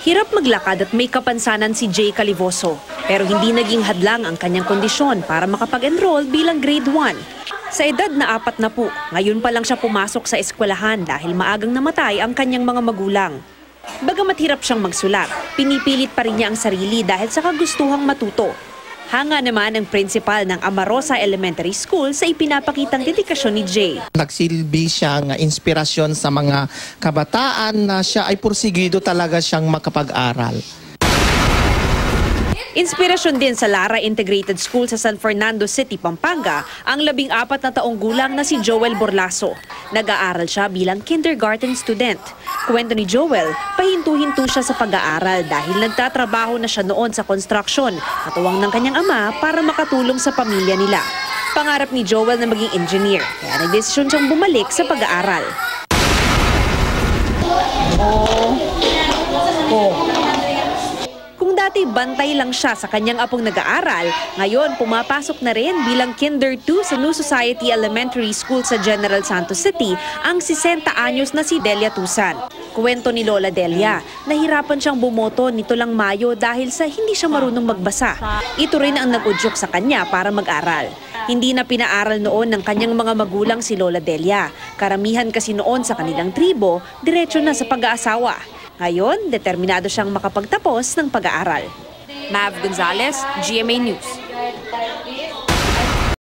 Hirap maglakad at may kapansanan si Jay Calivoso, pero hindi naging hadlang ang kanyang kondisyon para makapag-enroll bilang grade 1. Sa edad na 40, ngayon pa lang siya pumasok sa eskwelahan dahil maagang namatay ang kanyang mga magulang. Bagamat hirap siyang magsulat, pinipilit pa rin niya ang sarili dahil sa kagustuhang matuto. Hanga naman ang principal ng Amarosa Elementary School sa ipinapakitang dedikasyon ni Jay. Nagsilbi siyang inspirasyon sa mga kabataan na siya ay pursigido talaga siyang makapag-aral. Inspirasyon din sa Lara Integrated School sa San Fernando City, Pampanga, ang 14 na taong gulang na si Joel Borlaso. Nag-aaral siya bilang kindergarten student. Kwento ni Joel, pahinto-hinto siya sa pag-aaral dahil nagtatrabaho na siya noon sa construction, katuwang ng kanyang ama para makatulong sa pamilya nila. Pangarap ni Joel na maging engineer, kaya nagdesisyon siyang bumalik sa pag-aaral. Kung dati bantay lang siya sa kanyang apong nag-aaral, ngayon pumapasok na rin bilang Kinder 2 sa New Society Elementary School sa General Santos City ang 60 anyos na si Delia Tusan. Kwento ni Lola Delia, nahirapan siyang bumoto nito lang Mayo dahil sa hindi siya marunong magbasa. Ito rin ang nag-udyok sa kanya para mag-aral. Hindi na pinaaral noon ng kanyang mga magulang si Lola Delia. Karamihan kasi noon sa kanilang tribo, diretso na sa pag-aasawa. Ngayon, determinado siyang makapagtapos ng pag-aaral. Mav Gonzalez, GMA News.